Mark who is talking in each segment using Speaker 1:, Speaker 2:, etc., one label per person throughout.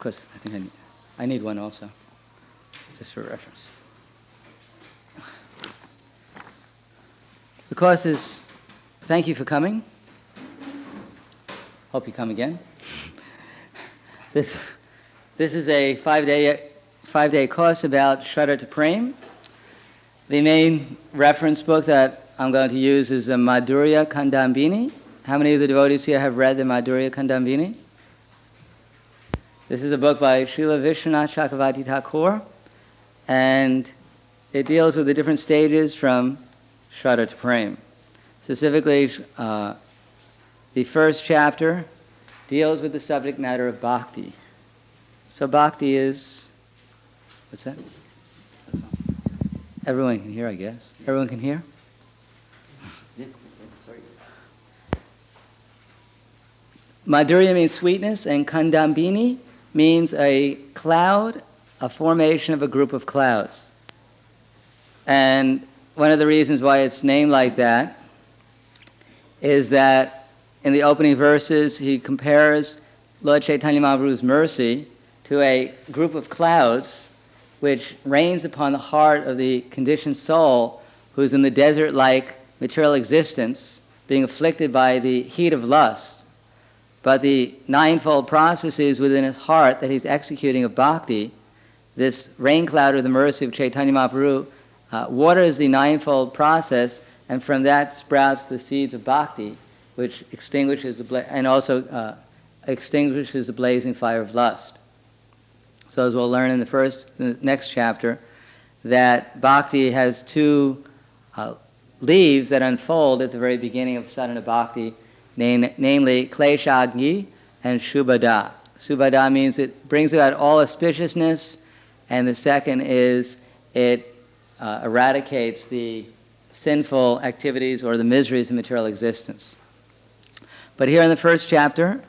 Speaker 1: course, I think I need one also, just for reference. The course is, thank you for coming. Hope you come again. This is a five-day course about Sraddha to Prema. The main reference book that I'm going to use is the Madhurya Kandambini. How many of the devotees here have read the Madhurya Kandambini? This is a book by Srila Vishwanath Chakravarti Thakur, and it deals with the different stages from Sraddha to Prema. Specifically, the first chapter deals with the subject matter of bhakti. So bhakti is, what's that? Everyone can hear, I guess. Everyone can hear? Madhurya means sweetness, and Kandambini means a cloud, a formation of a group of clouds. And one of the reasons why it's named like that is that in the opening verses he compares Lord Chaitanya Mahaprabhu's mercy to a group of clouds which rains upon the heart of the conditioned soul who's in the desert-like material existence, being afflicted by the heat of lust. But the ninefold processes within his heart that he's executing of bhakti, this rain cloud of the mercy of Chaitanya Mahaprabhu, waters the ninefold process, and from that sprouts the seeds of bhakti, which extinguishes the extinguishes the blazing fire of lust. So as we'll learn in the next chapter, that bhakti has two leaves that unfold at the very beginning of sadhana bhakti, namely kleshagni and shubhada. Shubhada means it brings about all auspiciousness, and the second is it eradicates the sinful activities or the miseries of material existence. But here in the first chapter,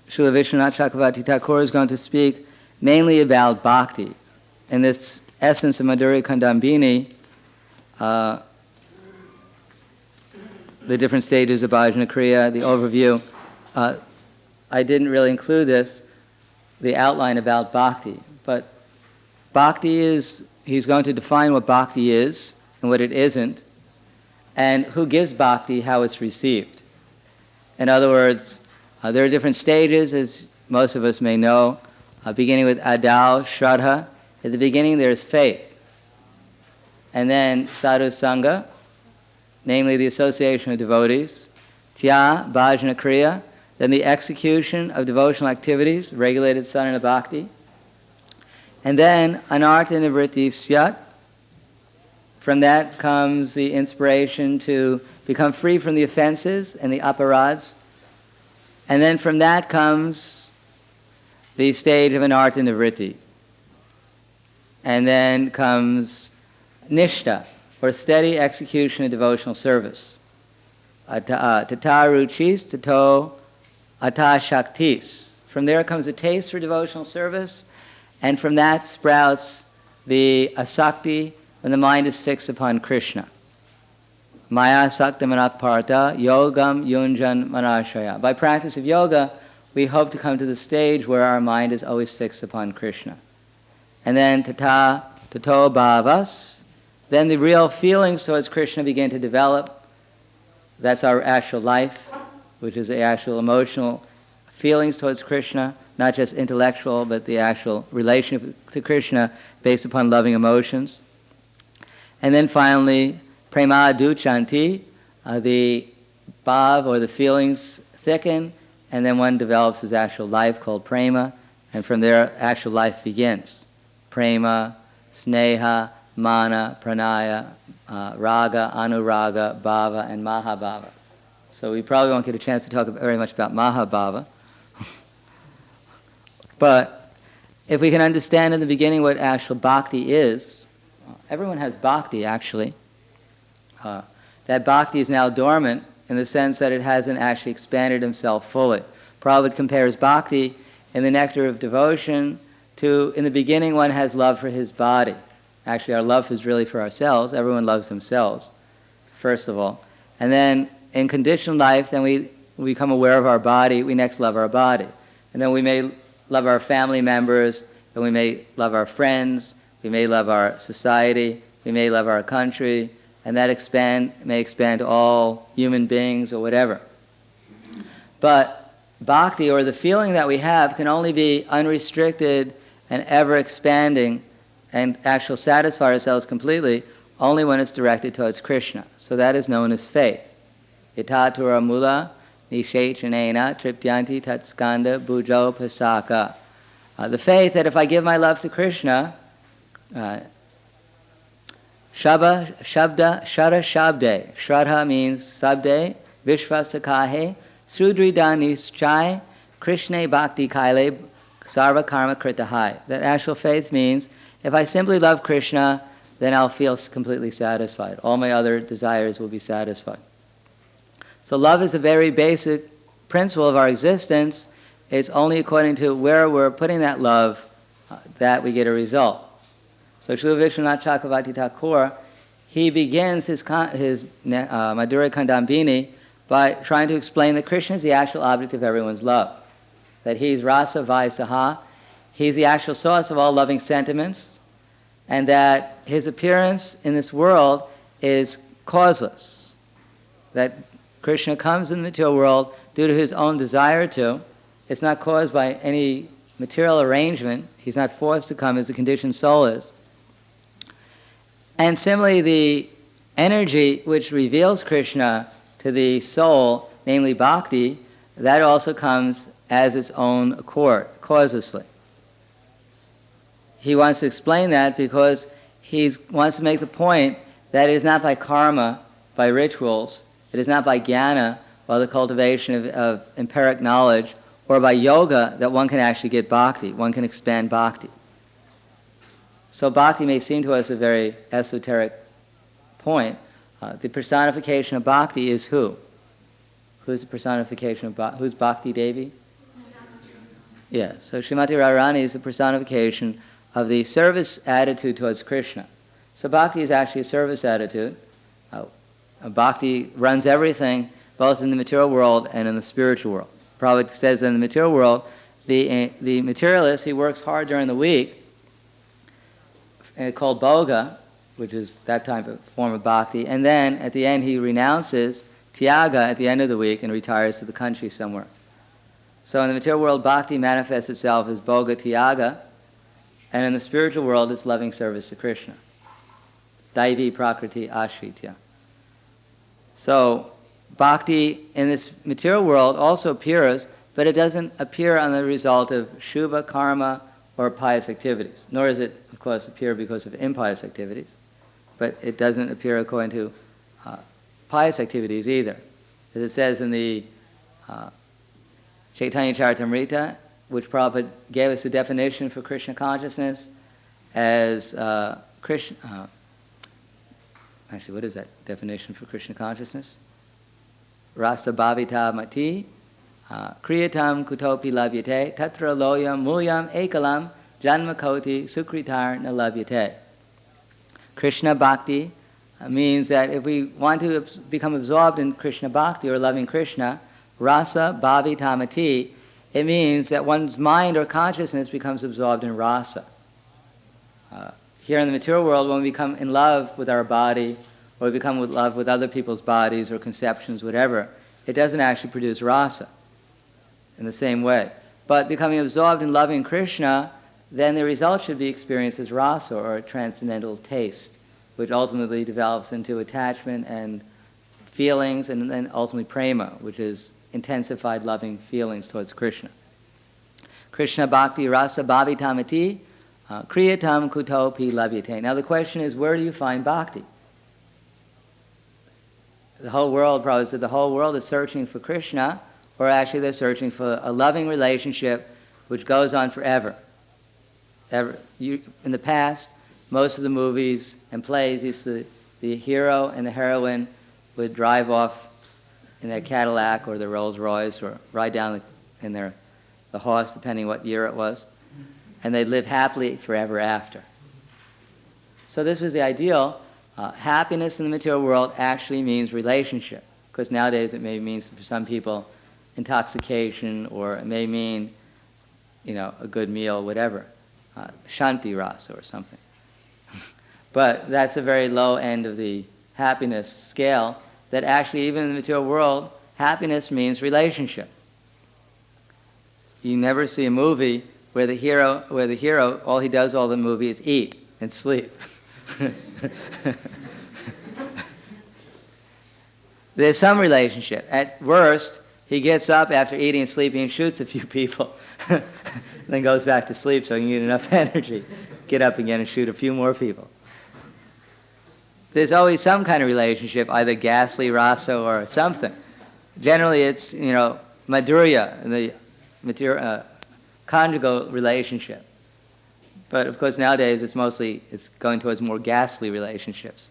Speaker 1: Srila Vishwanath Chakravarti Thakur is going to speak mainly about bhakti. In this essence of Madhurya Kandambini, the different stages of bhajana kriya, the overview. I didn't really include this, the outline about bhakti. But bhakti is, he's going to define what bhakti is and what it isn't, and who gives bhakti, how it's received. In other words, there are different stages, as most of us may know, beginning with adau, shraddha. At the beginning there's faith. And then sadhu sangha, namely the association of devotees, tya, bhajana kriya, then the execution of devotional activities, regulated sadhana bhakti, and then anartha nivritti syat. From that comes the inspiration to become free from the offenses and the aparads, and then from that comes the stage of anartha nivritti, and then comes nishtha, or steady execution of devotional service. Tata ruchis, tato ata shaktis. From there comes a taste for devotional service, and from that sprouts the asakti, when the mind is fixed upon Krishna. Maya sakta manakparta yogam yunjan manashaya. By practice of yoga, we hope to come to the stage where our mind is always fixed upon Krishna. And then tato bhavas, then the real feelings towards Krishna begin to develop. That's our actual life, which is the actual emotional feelings towards Krishna, not just intellectual, but the actual relationship to Krishna based upon loving emotions. And then finally, prema duchanti, the bhav or the feelings thicken, and then one develops his actual life called prema, and from there actual life begins. Prema, sneha, mana, pranaya, raga, anuraga, bhava, and mahabhava. So we probably won't get a chance to talk very much about mahabhava. But if we can understand in the beginning what actual bhakti is, everyone has bhakti actually. That bhakti is now dormant in the sense that it hasn't actually expanded himself fully. Prabhupada compares bhakti in the nectar of devotion to, in the beginning one has love for his body. Actually, our love is really for ourselves. Everyone loves themselves, first of all. And then in conditioned life, then we become aware of our body. We next love our body. And then we may love our family members, and we may love our friends, we may love our society, we may love our country, and that may expand to all human beings or whatever. But bhakti, or the feeling that we have, can only be unrestricted and ever expanding and actually satisfy ourselves completely only when it's directed towards Krishna. So that is known as faith. Itatura mula nishechanena triptyanti tatskanda bujo pasaka. The faith that if I give my love to Krishna, Shraddha Shabde. Shraddha means sabde, vishvasakahe, sudridanis chai, Krishna bhakti kaile, sarva karma kritahai. That actual faith means if I simply love Krishna, then I'll feel completely satisfied. All my other desires will be satisfied. So love is a very basic principle of our existence. It's only according to where we're putting that love that we get a result. So Srila Vishwanath Chakravarti Thakur, he begins his Madhurya Kandambini by trying to explain that Krishna is the actual object of everyone's love. That he's rasa vaisaha, he's the actual source of all loving sentiments, and that his appearance in this world is causeless. That Krishna comes in the material world due to his own desire to. It's not caused by any material arrangement. He's not forced to come as the conditioned soul is. And similarly, the energy which reveals Krishna to the soul, namely bhakti, that also comes as its own accord, causelessly. He wants to explain that because he wants to make the point that it is not by karma, by rituals, it is not by jnana, by the cultivation of empiric knowledge, or by yoga that one can actually get bhakti, one can expand bhakti. So bhakti may seem to us a very esoteric point. The personification of bhakti is who? Who's the personification of bhakti? Who's Bhakti Devi? Yeah, so Srimati Radharani is the personification of the service attitude towards Krishna. So bhakti is actually a service attitude. Bhakti runs everything, both in the material world and in the spiritual world. Prabhupada says that in the material world, the materialist, he works hard during the week, called bhoga, which is that type of form of bhakti, and then at the end he renounces tyaga at the end of the week and retires to the country somewhere. So in the material world, bhakti manifests itself as bhoga tyaga, and in the spiritual world, it's loving service to Krishna. Daivi prakriti ashritya. So bhakti in this material world also appears, but it doesn't appear on the result of shubha, karma, or pious activities. Nor does it, of course, appear because of impious activities. But it doesn't appear according to pious activities either. As it says in the Chaitanya Charitamrita, which Prabhupada gave us a definition for Krishna consciousness as Krishna... actually, what is that definition for Krishna consciousness? Rasa bhavita mati, kriyatam kutopi lavyate, tatra loyam mulyam ekalam janmakoti sukritar na lavyate. Krishna bhakti means that if we want to become absorbed in Krishna bhakti or loving Krishna, rasa bhavita mati, it means that one's mind or consciousness becomes absorbed in rasa. Here in the material world, when we become in love with our body, or we become in love with other people's bodies or conceptions, whatever, it doesn't actually produce rasa in the same way. But becoming absorbed in loving Krishna, then the result should be experienced as rasa, or a transcendental taste, which ultimately develops into attachment and feelings, and then ultimately prema, which is intensified loving feelings towards Krishna. Krishna bhakti rasa bhavitamati kriyatam kutopi lavyate. Now the question is, where do you find bhakti? The whole world, Prabhupada said, the whole world is searching for Krishna, or actually they're searching for a loving relationship which goes on forever. In the past, most of the movies and plays, the hero and the heroine would drive off in their Cadillac or their Rolls Royce, or ride down in the horse, depending what year it was, and they'd live happily forever after. So this was the ideal. Happiness in the material world actually means relationship, because nowadays it may mean for some people intoxication, or it may mean a good meal, whatever, shanti rasa or something. But that's a very low end of the happiness scale, that actually even in the material world, happiness means relationship. You never see a movie where the hero, all he does all the movie is eat and sleep. There's some relationship. At worst, he gets up after eating and sleeping and shoots a few people, then goes back to sleep so he can get enough energy. Get up again and shoot a few more people. There's always some kind of relationship, either ghastly rasa or something. Generally, it's madhurya, the conjugal relationship. But of course, nowadays it's going towards more ghastly relationships.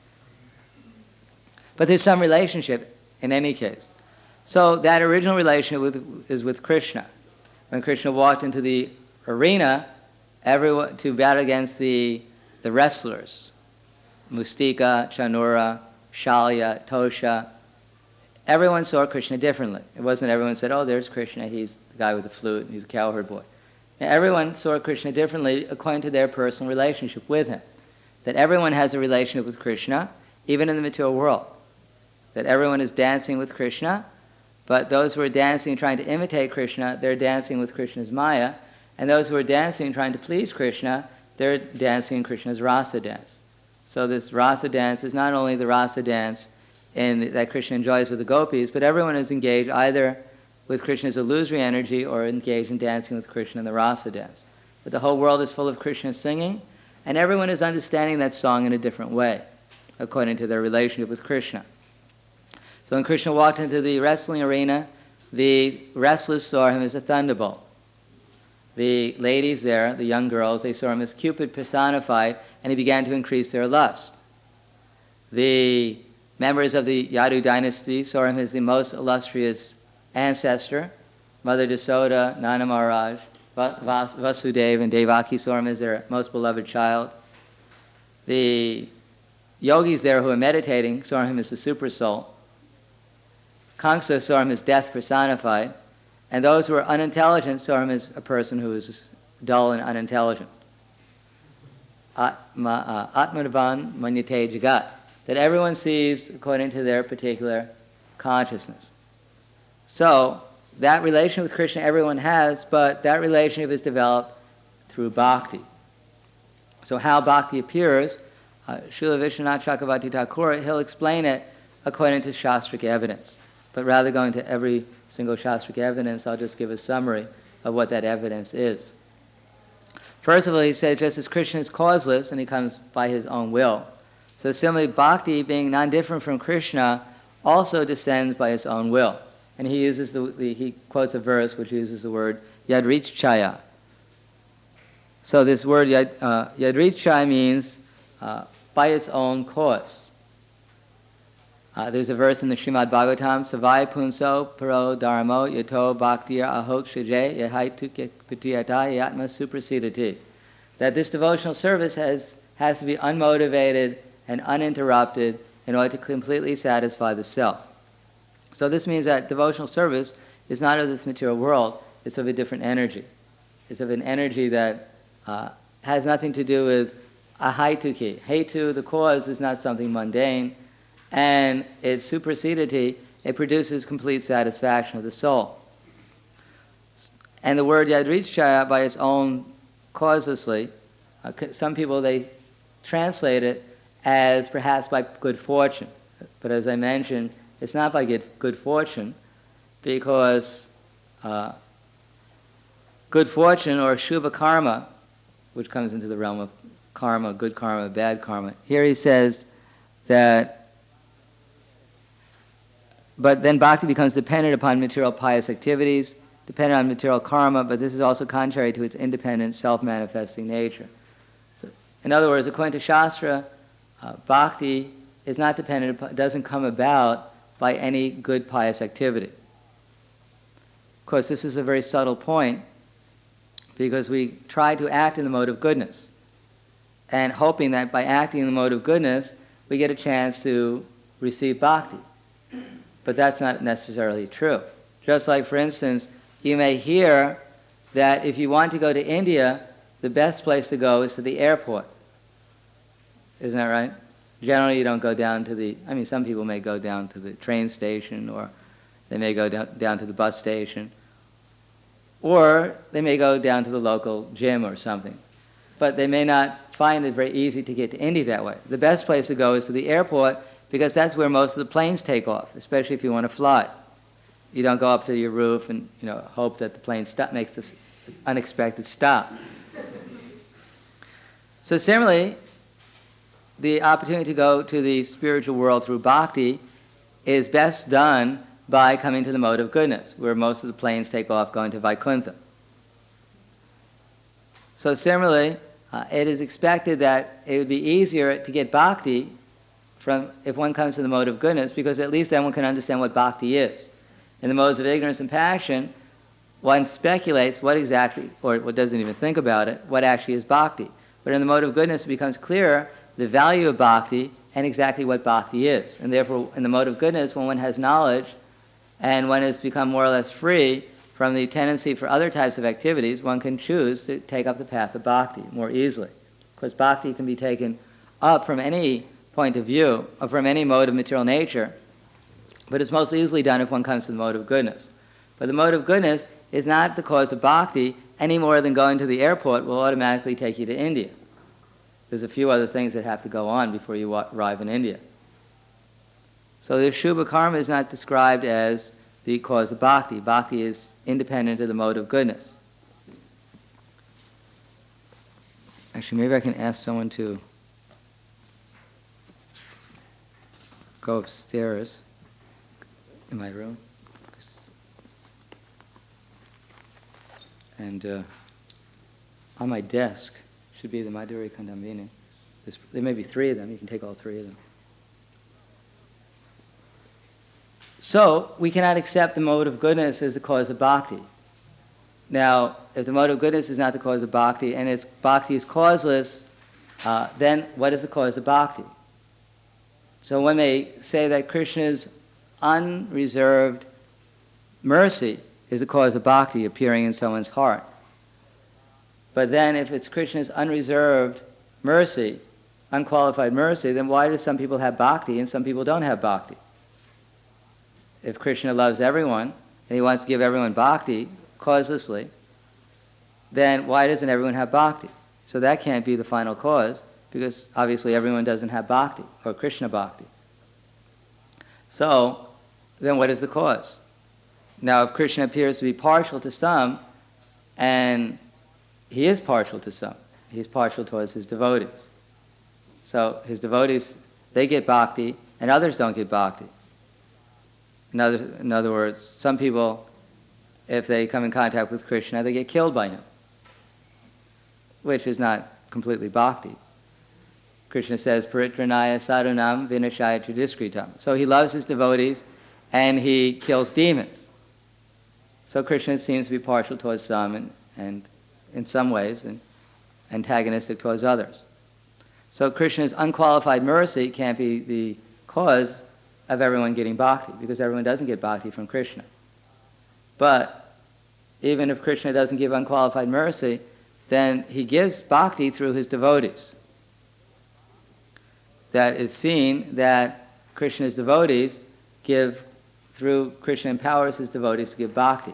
Speaker 1: But there's some relationship in any case. So that original relationship is with Krishna. When Krishna walked into the arena, everyone to battle against the wrestlers, Mustika, Chanura, Shalya, Tosha, everyone saw Krishna differently. It wasn't everyone said, oh, there's Krishna, he's the guy with the flute, he's a cowherd boy. Now, everyone saw Krishna differently according to their personal relationship with him. That everyone has a relationship with Krishna, even in the material world. That everyone is dancing with Krishna, but those who are dancing trying to imitate Krishna, they're dancing with Krishna's Maya, and those who are dancing trying to please Krishna, they're dancing in Krishna's rasa dance. So this rasa dance is not only the rasa dance that Krishna enjoys with the gopis, but everyone is engaged either with Krishna's illusory energy or engaged in dancing with Krishna in the rasa dance. But the whole world is full of Krishna singing, and everyone is understanding that song in a different way, according to their relationship with Krishna. So when Krishna walked into the wrestling arena, the wrestlers saw him as a thunderbolt. The ladies there, the young girls, they saw him as Cupid personified, and he began to increase their lust. The members of the Yadu dynasty saw him as the most illustrious ancestor. Mother Yasoda, Nana Maharaj, Vasudeva, and Devaki saw him as their most beloved child. The yogis there who were meditating saw him as the super soul. Kamsa saw him as death personified. And those who were unintelligent saw him as a person who was dull and unintelligent. Atmanavan manyate jagat. That everyone sees according to their particular consciousness. So, that relationship with Krishna everyone has, but that relationship is developed through bhakti. So how bhakti appears, Srila Vishwanath Chakravarti Thakur, he'll explain it according to Shastric evidence. But rather going to every single Shastric evidence, I'll just give a summary of what that evidence is. First of all, he says just as Krishna is causeless and he comes by his own will, so similarly bhakti, being non-different from Krishna, also descends by his own will. And he uses he quotes a verse which uses the word yadrichaya. So this word yadrichaya means by its own cause. There's a verse in the Srimad Bhagavatam, Savai punso paro dharmo yato bhaktir ahok shije yahaitu patiyata yatma suprasidati. That this devotional service has to be unmotivated and uninterrupted in order to completely satisfy the self. So this means that devotional service is not of this material world, it's of a different energy. It's of an energy that has nothing to do with ahaituki. Hetu, the cause, is not something mundane, and its suprasidati, it produces complete satisfaction of the soul. And the word yadrichaya, by its own causelessly, some people, they translate it as perhaps by good fortune. But as I mentioned, it's not by good fortune, because good fortune or shubha karma, which comes into the realm of karma, good karma, bad karma. Here he says that, but then bhakti becomes dependent upon material pious activities, dependent on material karma, but this is also contrary to its independent, self-manifesting nature. So, in other words, according to Shastra, bhakti is not dependent, doesn't come about by any good pious activity. Of course, this is a very subtle point, because we try to act in the mode of goodness, and hoping that by acting in the mode of goodness, we get a chance to receive bhakti. But that's not necessarily true. Just like, for instance, you may hear that if you want to go to India, the best place to go is to the airport. Isn't that right? Generally, you don't go down to the, some people may go down to the train station, or they may go down to the bus station, or they may go down to the local gym or something. But they may not find it very easy to get to India that way. The best place to go is to the airport, because that's where most of the planes take off, especially if you want to fly. You don't go up to your roof and hope that the plane makes this unexpected stop. So similarly, the opportunity to go to the spiritual world through bhakti is best done by coming to the mode of goodness, where most of the planes take off going to Vaikuntha. So similarly, it is expected that it would be easier to get bhakti if one comes to the mode of goodness, because at least then one can understand what bhakti is. In the modes of ignorance and passion, one speculates what exactly, or what doesn't even think about it, what actually is bhakti. But in the mode of goodness, it becomes clearer the value of bhakti and exactly what bhakti is. And therefore, in the mode of goodness, when one has knowledge and one has become more or less free from the tendency for other types of activities, one can choose to take up the path of bhakti more easily. Because bhakti can be taken up from any point of view, or from any mode of material nature, but it's most easily done if one comes to the mode of goodness. But the mode of goodness is not the cause of bhakti any more than going to the airport will automatically take you to India. There's a few other things that have to go on before you arrive in India. So the Shubha karma is not described as the cause of bhakti. Bhakti is independent of the mode of goodness. Actually, maybe I can ask someone to go upstairs in my room. And on my desk should be the Madhuri Kandambini. There may be 3 of them. You can take all 3 of them. So, we cannot accept the mode of goodness as the cause of bhakti. Now, if the mode of goodness is not the cause of bhakti, and bhakti is causeless, then what is the cause of bhakti? So one may say that Krishna's unreserved mercy is the cause of bhakti appearing in someone's heart. But then if it's Krishna's unreserved mercy, unqualified mercy, then why do some people have bhakti and some people don't have bhakti? If Krishna loves everyone and he wants to give everyone bhakti causelessly, then why doesn't everyone have bhakti? So that can't be the final cause, because obviously everyone doesn't have bhakti, or Krishna bhakti. So, then what is the cause? Now, if Krishna appears to be partial to some, and he is partial to some, he's partial towards his devotees. So, his devotees, they get bhakti, and others don't get bhakti. In other words, some people, if they come in contact with Krishna, they get killed by him, which is not completely bhakti. Krishna says, Paritranaya sadhunam vinashaya tridiskritam. So he loves his devotees and he kills demons. So Krishna seems to be partial towards some and in some ways and antagonistic towards others. So Krishna's unqualified mercy can't be the cause of everyone getting bhakti, because everyone doesn't get bhakti from Krishna. But even if Krishna doesn't give unqualified mercy, then he gives bhakti through his devotees. That is seen that Krishna's devotees give, through Krishna empowers his devotees to give bhakti.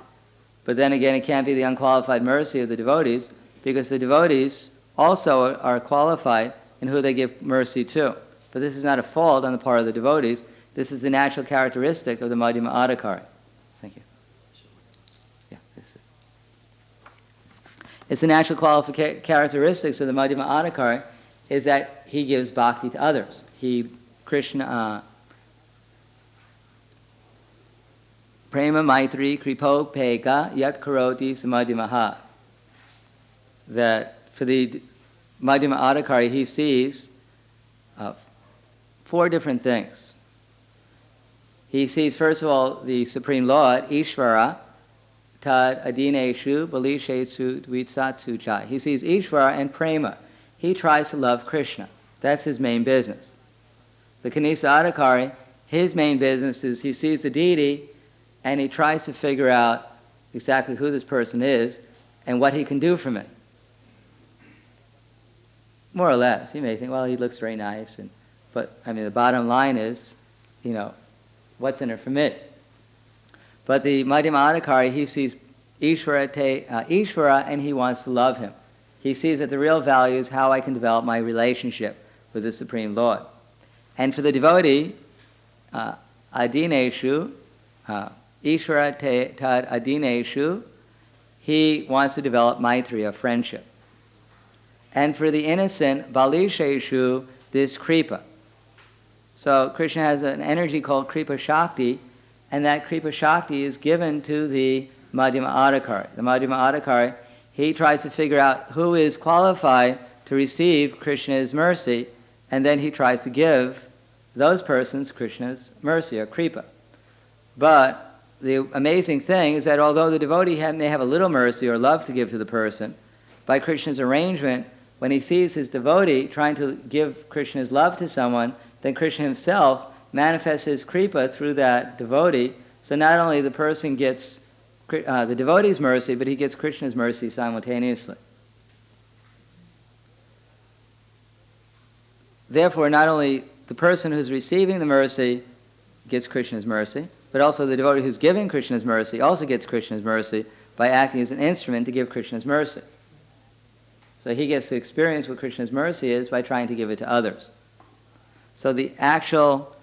Speaker 1: But then again, it can't be the unqualified mercy of the devotees, because the devotees also are qualified in who they give mercy to. But this is not a fault on the part of the devotees. This is the natural characteristic of the Madhyama Adhikari. Thank you. Yeah, this is it. It's the natural characteristics of the Madhyama Adhikari is that he gives bhakti to others. Krishna, Prema Maitri Kripo Peka Yat Karoti Samadhyamaha. That for the Madhyama Adhikari, he sees 4 different things. He sees, first of all, the Supreme Lord, Ishvara, Tad Adineshu Balishetsu Dvitsatsu Cha. He sees Ishvara and Prema. He tries to love Krishna. That's his main business. The Kanisa Adhikari, his main business is he sees the deity and he tries to figure out exactly who this person is, and what he can do for me. More or less. You may think, well, he looks very nice, but I mean, the bottom line is, what's in it for me? But the Madhyama Adhikari, he sees Ishvara, and he wants to love him. He sees that the real value is how I can develop my relationship with the Supreme Lord. And for the devotee, Adineshu, Ishvara tad Adineshu, he wants to develop Maitreya, friendship. And for the innocent, Balisheshu, this Kripa. So Krishna has an energy called Kripa Shakti, and that Kripa Shakti is given to the Madhyama Adhikari. The Madhyama Adhikari, he tries to figure out who is qualified to receive Krishna's mercy, and then he tries to give those persons Krishna's mercy, or Kripa. But the amazing thing is that although the devotee may have a little mercy or love to give to the person, by Krishna's arrangement, when he sees his devotee trying to give Krishna's love to someone, then Krishna himself manifests his Kripa through that devotee. So not only the person gets the devotee's mercy, but he gets Krishna's mercy simultaneously. Therefore, not only the person who's receiving the mercy gets Krishna's mercy, but also the devotee who's giving Krishna's mercy also gets Krishna's mercy by acting as an instrument to give Krishna's mercy. So he gets to experience what Krishna's mercy is by trying to give it to others. So the actual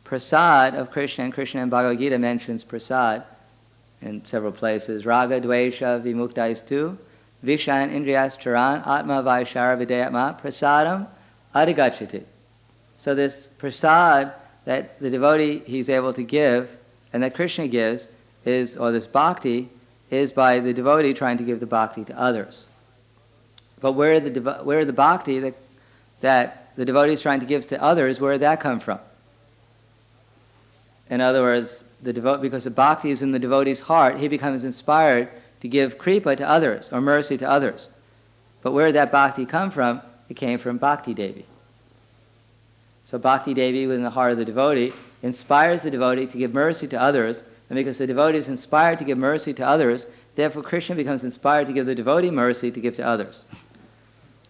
Speaker 1: prasad of Krishna, and Krishna in Bhagavad Gita mentions prasad in several places. Raga dvesha vimuktais vishan indriyas charan atma vaishara vidayatma prasadam adhigachati. So this prasad that the devotee he's able to give and that Krishna gives is, or this bhakti, is by the devotee trying to give the bhakti to others. But where the bhakti that the devotee is trying to give to others, where did that come from? In other words, because the bhakti is in the devotee's heart, he becomes inspired to give kripa to others, or mercy to others. But where did that bhakti come from? It came from Bhakti Devi. So Bhakti Devi, within the heart of the devotee, inspires the devotee to give mercy to others, and because the devotee is inspired to give mercy to others, therefore Krishna becomes inspired to give the devotee mercy to give to others.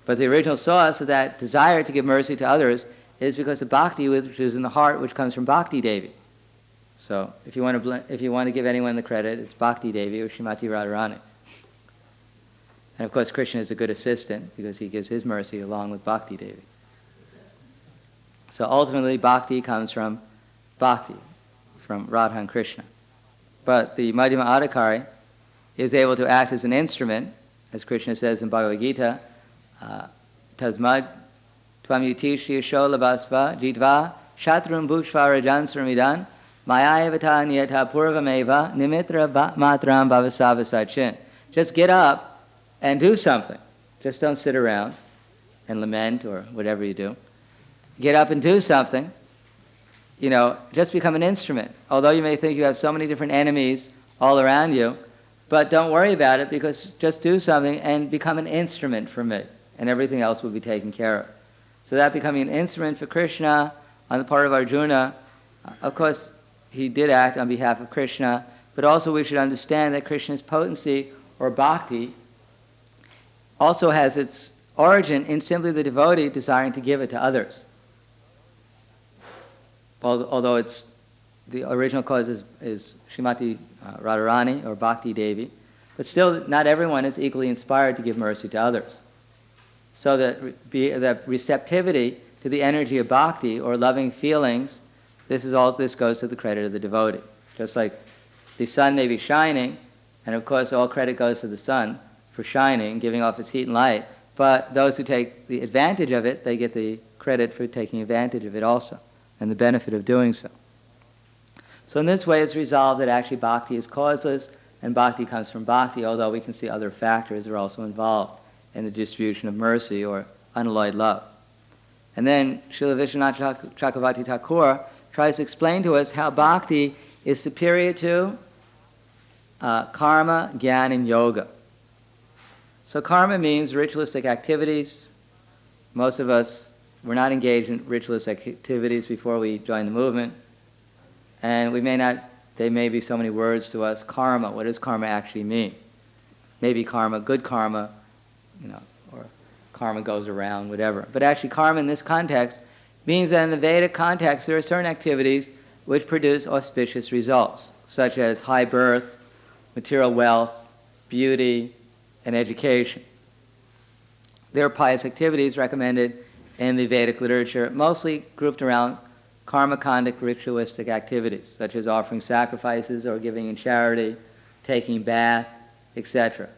Speaker 1: But the original source of that desire to give mercy to others is because the bhakti which is in the heart, which comes from Bhakti Devi. So if you want to give anyone the credit, it's Bhakti Devi or Srimati Radharani. And of course Krishna is a good assistant because he gives his mercy along with Bhakti Devi. So ultimately bhakti comes from bhakti, from Radha and Krishna. But the Madhyama Adhikari is able to act as an instrument, as Krishna says in Bhagavad Gita, Tasmad tvam yutishi sholabhasva jidva shatrum bhukshva rajan sramidan mayayavata niyata purvameva nimitra matram bhavasavasachin. Just get up and do something. Just don't sit around and lament or whatever you do. Get up and do something. Just become an instrument. Although you may think you have so many different enemies all around you, but don't worry about it, because just do something and become an instrument for me, and everything else will be taken care of. So that becoming an instrument for Krishna on the part of Arjuna, of course, he did act on behalf of Krishna, but also we should understand that Krishna's potency, or bhakti, also has its origin in simply the devotee desiring to give it to others. Although it's the original cause is Srimati Radharani or Bhakti Devi, but still not everyone is equally inspired to give mercy to others. So that receptivity to the energy of bhakti or loving feelings, this goes to the credit of the devotee. Just like the sun may be shining, and of course all credit goes to the sun for shining, giving off its heat and light, but those who take the advantage of it, they get the credit for taking advantage of it also, and the benefit of doing so. So in this way it's resolved that actually bhakti is causeless, and bhakti comes from bhakti, although we can see other factors are also involved in the distribution of mercy or unalloyed love. And then Srila Vishwanath Chakravarti Thakur tries to explain to us how bhakti is superior to karma, jnana, and yoga. So karma means ritualistic activities. Most of us were not engaged in ritualistic activities before we joined the movement. And they may be so many words to us. Karma, what does karma actually mean? maybe karma, good karma, or karma goes around, whatever. But actually karma in this context means that in the Vedic context there are certain activities which produce auspicious results, such as high birth, material wealth, beauty, and education. There are pious activities recommended in the Vedic literature, mostly grouped around karma-condic ritualistic activities, such as offering sacrifices or giving in charity, taking bath, etc.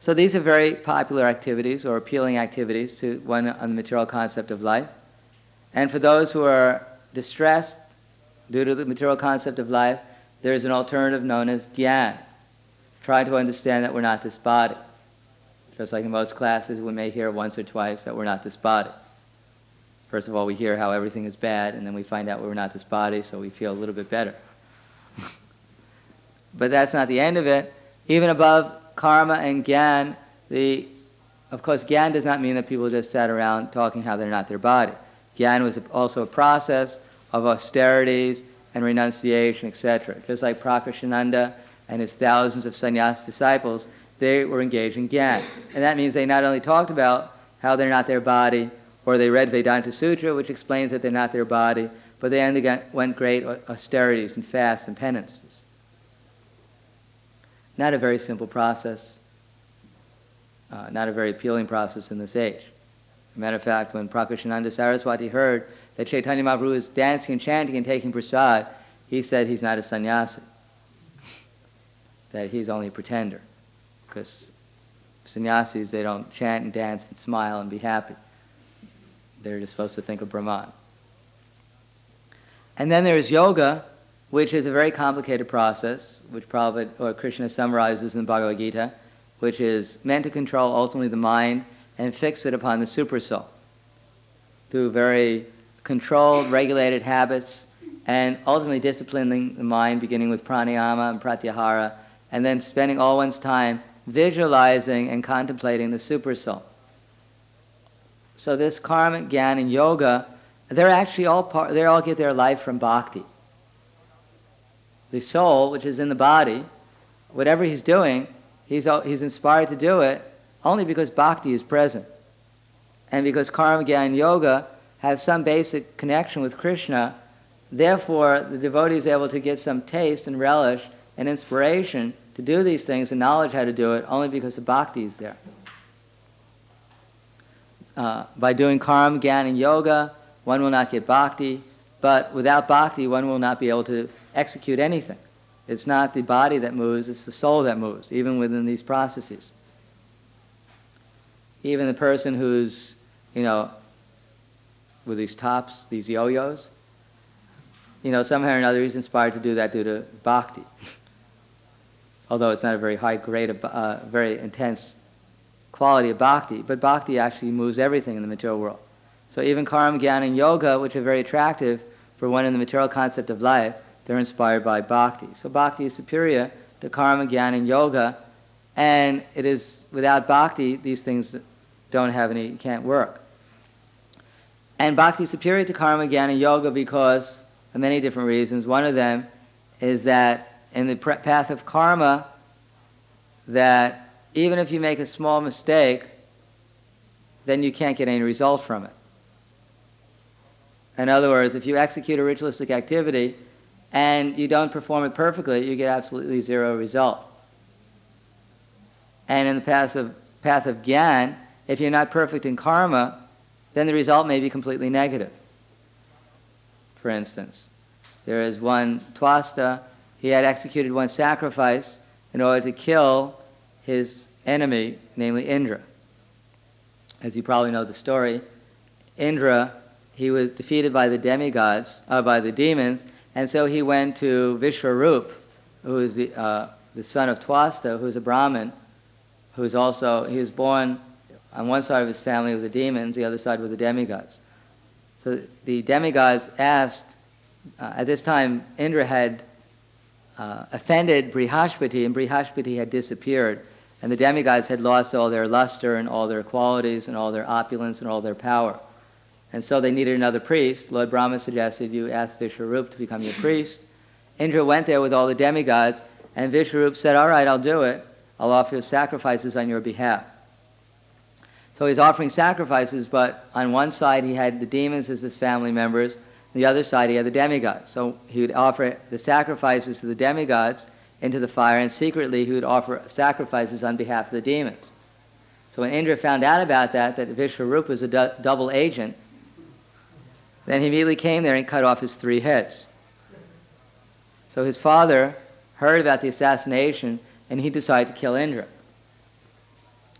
Speaker 1: So these are very popular activities or appealing activities to one on the material concept of life. And for those who are distressed due to the material concept of life, there is an alternative known as gyan. Try to understand that we're not this body. Just like in most classes, we may hear once or twice that we're not this body. First of all, we hear how everything is bad, and then we find out we're not this body, so we feel a little bit better. But that's not the end of it. Even above karma and gyan, of course, gyan does not mean that people just sat around talking how they're not their body. Gyan was also a process of austerities and renunciation, etc. Just like Prahladananda and his thousands of sannyas disciples, they were engaged in gyan. And that means they not only talked about how they're not their body, or they read Vedanta Sutra, which explains that they're not their body, but they underwent great austerities and fasts and penances. Not a very simple process, not a very appealing process in this age. As a matter of fact, when Prahladananda Saraswati heard that Chaitanya Mahaprabhu is dancing and chanting and taking prasad, he said he's not a sannyasi, that he's only a pretender, because sannyasis, they don't chant and dance and smile and be happy. They're just supposed to think of Brahman. And then there's yoga, which is a very complicated process, which Krishna summarizes in the Bhagavad Gita, which is meant to control ultimately the mind and fix it upon the supersoul through very controlled, regulated habits, and ultimately disciplining the mind, beginning with pranayama and pratyahara, and then spending all one's time visualizing and contemplating the supersoul. So this karma, gyan, and yoga, they're actually they all get their life from bhakti. The soul, which is in the body, whatever he's doing, he's inspired to do it only because bhakti is present. And because karma, gyan, and yoga have some basic connection with Krishna, therefore the devotee is able to get some taste and relish and inspiration to do these things and knowledge how to do it only because the bhakti is there. By doing karma, gyan, and yoga, one will not get bhakti, but without bhakti, one will not be able to execute anything. It's not the body that moves, it's the soul that moves, even within these processes. Even the person who's, with these tops, these yo-yos, somehow or another he's inspired to do that due to bhakti. Although it's not a very high grade of, very intense quality of bhakti, but bhakti actually moves everything in the material world. So even karma, gyan, and yoga, which are very attractive for one in the material concept of life, they're inspired by bhakti. So bhakti is superior to karma, gyan, and yoga, and it is without bhakti, these things can't work. And bhakti is superior to karma, gyan, and yoga because of many different reasons. One of them is that in the path of karma, that even if you make a small mistake, then you can't get any result from it. In other words, if you execute a ritualistic activity and you don't perform it perfectly, you get absolutely zero result. And in the path of gyan, if you're not perfect in karma, then the result may be completely negative. For instance, there is one Twasta, he had executed one sacrifice in order to kill his enemy, namely Indra. As you probably know the story, Indra, he was defeated by the demigods, by the demons, and so he went to Vishwarup, who is the son of Twasta, who is a Brahmin, he was born on one side of his family with the demons, the other side with the demigods. So the demigods asked, at this time Indra had offended Brihaspati, and Brihaspati had disappeared, and the demigods had lost all their luster and all their qualities and all their opulence and all their power. And so they needed another priest. Lord Brahma suggested you ask Vishwarup to become your priest. Indra went there with all the demigods, and Vishwarup said, all right, I'll do it. I'll offer sacrifices on your behalf. So he's offering sacrifices, but on one side he had the demons as his family members, on the other side he had the demigods. So he would offer the sacrifices to the demigods into the fire, and secretly he would offer sacrifices on behalf of the demons. So when Indra found out about that Vishvarupa was a double agent, then he immediately came there and cut off his 3 heads. So his father heard about the assassination, and he decided to kill Indra.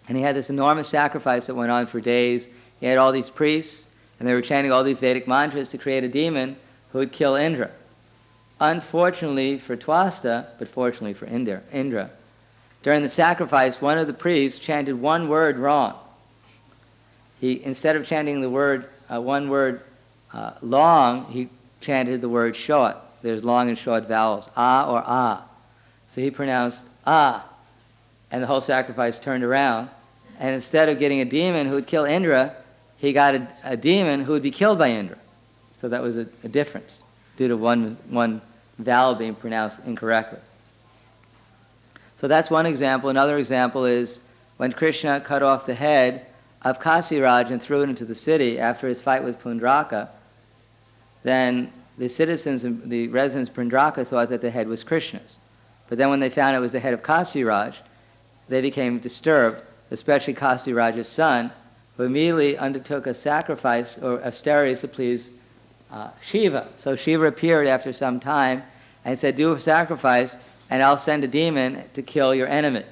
Speaker 1: And he had this enormous sacrifice that went on for days. He had all these priests, and they were chanting all these Vedic mantras to create a demon who would kill Indra. Unfortunately for Twasta, but fortunately for Indra, during the sacrifice, one of the priests chanted one word wrong. He, instead of chanting the word, one word long, he chanted the word short. There's long and short vowels, ah or ah. So he pronounced ah, and the whole sacrifice turned around. And instead of getting a demon who would kill Indra, he got a demon who would be killed by Indra. So that was a difference due to one vowel being pronounced incorrectly. So that's one example. Another example is when Krishna cut off the head of Kasiraj and threw it into the city after his fight with Pundraka, then the citizens, the residents of Pundraka thought that the head was Krishna's. But then when they found it was the head of Kasiraj, they became disturbed, especially Kasiraj's son, who immediately undertook a sacrifice or austerities to please Shiva. So Shiva appeared after some time and said, do a sacrifice and I'll send a demon to kill your enemy.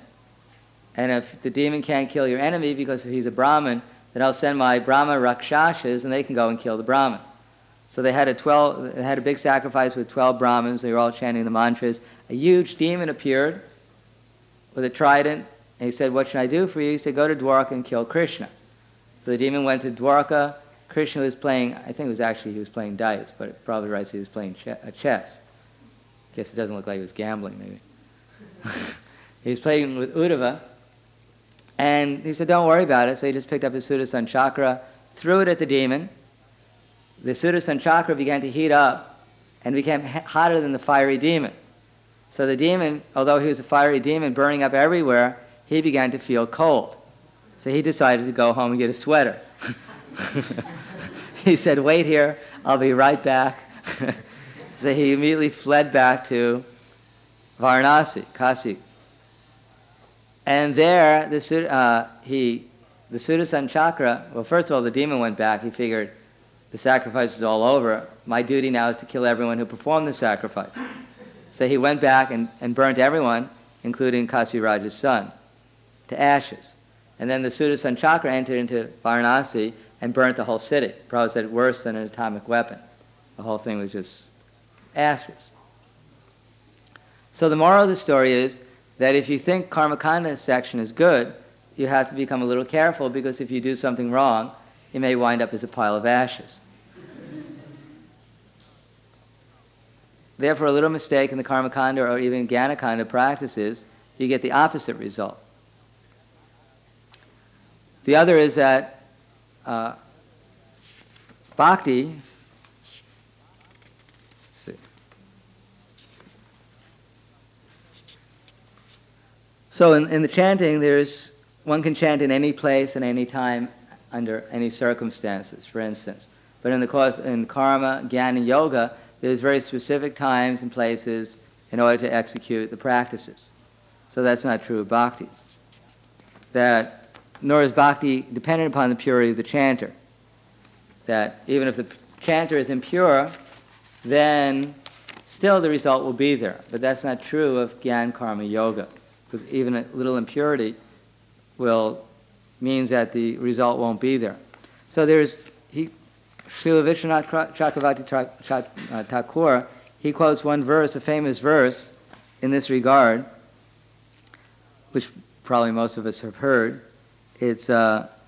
Speaker 1: And if the demon can't kill your enemy because he's a Brahmin, then I'll send my Brahma Rakshashas and they can go and kill the Brahmin. So they had a big sacrifice with 12 Brahmins. They were all chanting the mantras. A huge demon appeared with a trident, and he said, what should I do for you? He said, go to Dwarka and kill Krishna. So the demon went to Dwarka. Krishna was playing, I think he was playing dice, but it probably right, he was playing chess. I guess it doesn't look like he was gambling, maybe. He was playing with Uddhava, and he said, don't worry about it. So he just picked up his Sudarsana chakra, threw it at the demon. The Sudarsana chakra began to heat up and became hotter than the fiery demon. So the demon, although he was a fiery demon burning up everywhere, he began to feel cold. So he decided to go home and get a sweater. He said, wait here, I'll be right back. So he immediately fled back to Varanasi, Kasi. And there, the Sudarsana chakra, well, first of all, the demon went back. He figured, the sacrifice is all over. My duty now is to kill everyone who performed the sacrifice. So he went back and burnt everyone, including Kasiraj's son, to ashes. And then the Sudarsana chakra entered into Varanasi and burnt the whole city. Prabhupada said worse than an atomic weapon. The whole thing was just ashes. So the moral of the story is that if you think Karmakanda section is good, you have to become a little careful, because if you do something wrong, you may wind up as a pile of ashes. Therefore, a little mistake in the Karmakanda or even Jnanakanda practices, you get the opposite result. The other is that bhakti, let's see. So in the chanting, one can chant in any place and any time under any circumstances, for instance. But in karma, jnana, and yoga, there's very specific times and places in order to execute the practices. So that's not true of bhakti. Nor is bhakti dependent upon the purity of the chanter. That even if the chanter is impure, then still the result will be there. But that's not true of Gyan Karma Yoga. Because even a little impurity means that the result won't be there. So Srila Vishwanath Chakravarti Thakur, he quotes one verse, a famous verse in this regard, which probably most of us have heard. It's Vikritam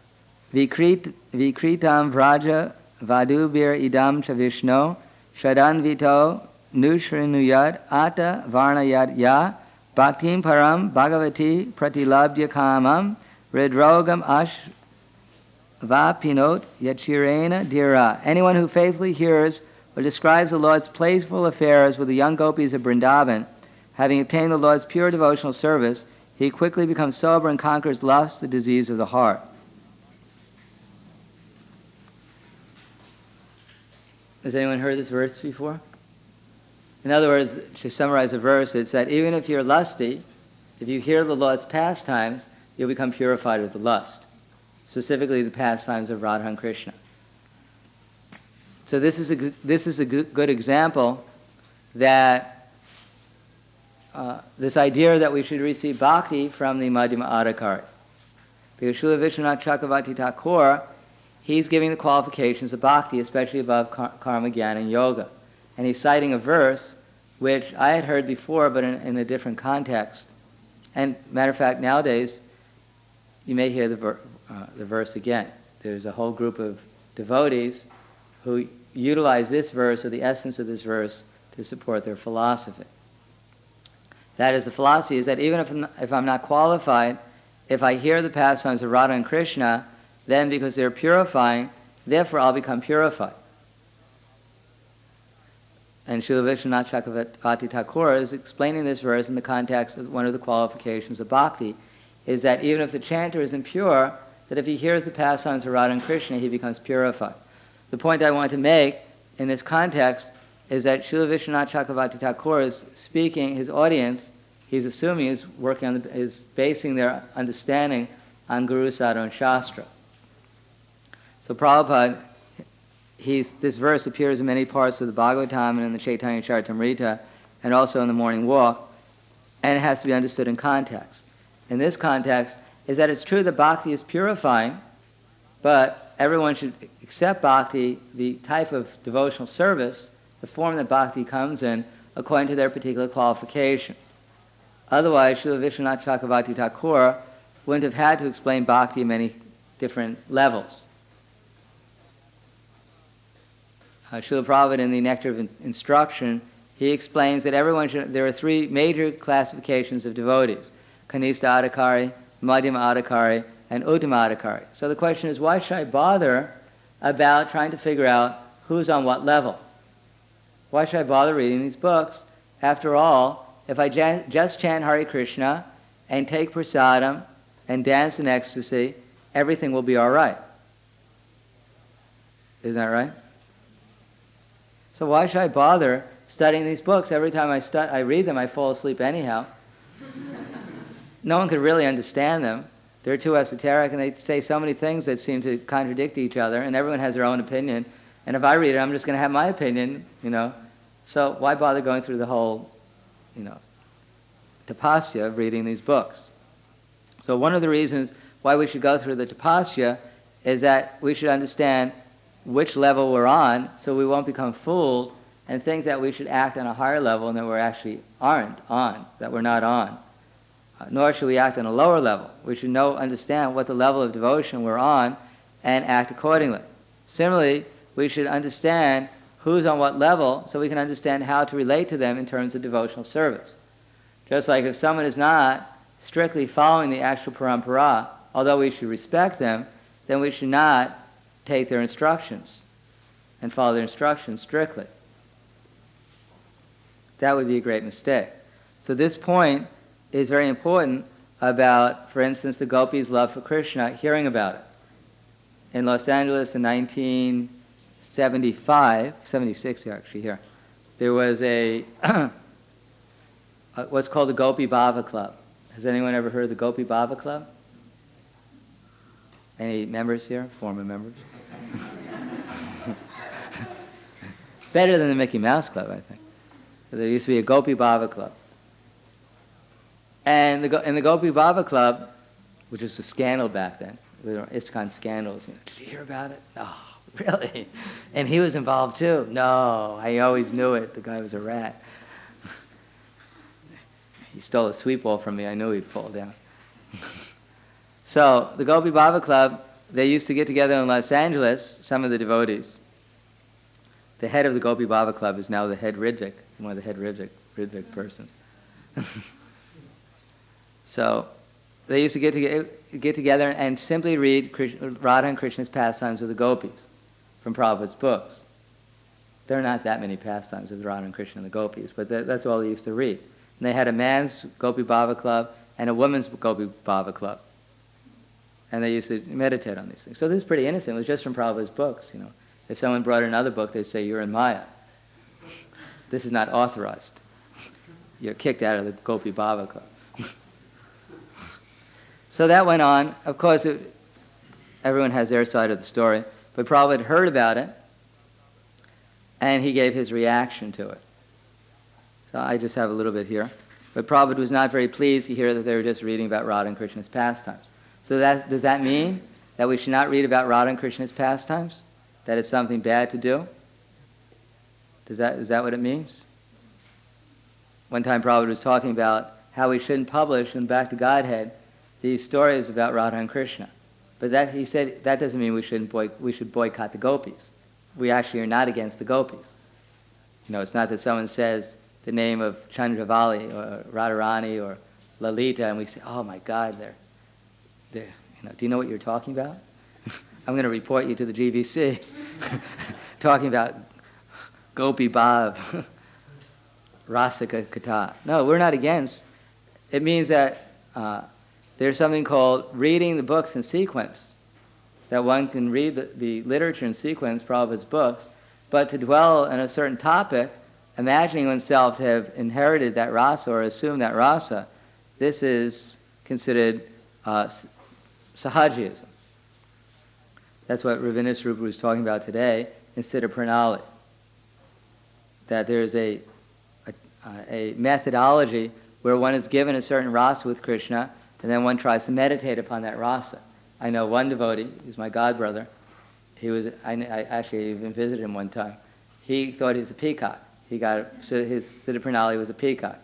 Speaker 1: Vraja Vadubir Idam Cha Vishno Shadanvito Nushrinuyad Ata Varnayad Ya Bhaktim Param Bhagavati Pratilabdya Kamam Redrogam Ash Vapinot Yachirena Dira. Anyone who faithfully hears or describes the Lord's playful affairs with the young gopis of Vrindavan, having obtained the Lord's pure devotional service, he quickly becomes sober and conquers lust, the disease of the heart. Has anyone heard this verse before? In other words, to summarize the verse, it's that even if you're lusty, if you hear the Lord's pastimes, you'll become purified of the lust, specifically the pastimes of Radha and Krishna. So this is a good example that this idea that we should receive bhakti from the Madhyama Adhikari. Because Srila Vishwanath Chakravarti Thakur, he's giving the qualifications of bhakti, especially above karma, jnana, and yoga. And he's citing a verse which I had heard before, but in a different context. And matter of fact, nowadays, you may hear the verse again. There's a whole group of devotees who utilize this verse, or the essence of this verse, to support their philosophy. That is, the philosophy is that even if I'm not qualified, if I hear the pastimes of Radha and Krishna, then because they're purifying, therefore I'll become purified. And Srila Vishwanath Chakravarti Thakur is explaining this verse in the context of one of the qualifications of bhakti, is that even if the chanter is impure, that if he hears the pastimes of Radha and Krishna, he becomes purified. The point I want to make in this context is that Srila Vishwanath Chakravarti Thakur is speaking, his audience, he's assuming is working on is basing their understanding on Guru, Sadhu, and Shastra. So Prabhupada, this verse appears in many parts of the Bhagavatam and in the Chaitanya Charitamrita, and also in the Morning Walk, and it has to be understood in context. In this context, is that it's true that bhakti is purifying, but everyone should accept bhakti, the type of devotional service, the form that bhakti comes in, according to their particular qualification. Otherwise, Srila Vishwanath Chakravarti Thakur wouldn't have had to explain bhakti in many different levels. Srila Prabhupada, in the Nectar of Instruction, he explains that there are three major classifications of devotees: Kanista Adhikari, Madhyama Adhikari, and Uttama Adhikari. So the question is, why should I bother about trying to figure out who's on what level? Why should I bother reading these books? After all, if I just chant Hare Krishna and take prasadam and dance in ecstasy, everything will be all right. Isn't that right? So why should I bother studying these books? Every time I read them, I fall asleep anyhow. No one could really understand them. They're too esoteric, and they say so many things that seem to contradict each other, and everyone has their own opinion. And if I read it, I'm just going to have my opinion, So why bother going through the whole, tapasya of reading these books? So one of the reasons why we should go through the tapasya is that we should understand which level we're on, so we won't become fooled and think that we should act on a higher level and that we actually aren't on, that we're not on. Nor should we act on a lower level. We should understand what the level of devotion we're on and act accordingly. Similarly, we should understand who's on what level so we can understand how to relate to them in terms of devotional service. Just like if someone is not strictly following the actual parampara, although we should respect them, then we should not take their instructions and follow their instructions strictly. That would be a great mistake. So this point is very important about, for instance, the gopis' love for Krishna, hearing about it. In Los Angeles in 76 actually here, there was a what's called the Gopi Bhava Club. Has anyone ever heard of the Gopi Bhava Club? Any members here? Former members? Better than the Mickey Mouse Club, I think. There used to be a Gopi Bhava Club. And in the Gopi Bhava Club, which was a scandal back then, there were ISKCON scandals. Did you hear about it? Oh, really? And he was involved too? No, I always knew it. The guy was a rat. He stole a sweet ball from me. I knew he'd fall down. So the Gopi Bhava Club, they used to get together in Los Angeles, some of the devotees. The head of the Gopi Bhava Club is now the head Ridvik, one of the head Ridvik persons. So they used to get together and simply read Radha and Krishna's pastimes with the gopis from Prabhupada's books. There are not that many pastimes of Radha and Krishna and the gopis, but that's all they used to read. And they had a man's Gopi Bhava Club and a women's Gopi Bhava club. And they used to meditate on these things. So this is pretty innocent. It was just from Prabhupada's books, you know. If someone brought another book, they'd say, you're in Maya. This is not authorized. You're kicked out of the Gopi Bhava club. So that went on. Of course, everyone has their side of the story. But Prabhupada heard about it, and he gave his reaction to it. So I just have a little bit here. But Prabhupada was not very pleased to hear that they were just reading about Radha and Krishna's pastimes. So does that mean that we should not read about Radha and Krishna's pastimes? That it's something bad to do? Is that what it means? One time Prabhupada was talking about how we shouldn't publish, and back to Godhead, these stories about Radha and Krishna. But he said that doesn't mean we should boycott the gopis. We actually are not against the gopis. You know, it's not that someone says the name of Chandravali or Radharani or Lalita, and we say, oh my God, they're do you know what you're talking about? I'm going to report you to the GBC. Talking about Gopi Bhav, Rasika Katha. No, we're not against. It means that there's something called reading the books in sequence. That one can read the literature in sequence, Prabhupada's books, but to dwell on a certain topic, imagining oneself to have inherited that rasa or assumed that rasa, this is considered Sahajism. That's what Ravindranath Rupa was talking about today in Siddha Pranali. That there's a methodology where one is given a certain rasa with Krishna, and then one tries to meditate upon that rasa. I know one devotee, he's my godbrother, I actually even visited him one time. He thought he was a peacock. His Siddha Pranali was a peacock.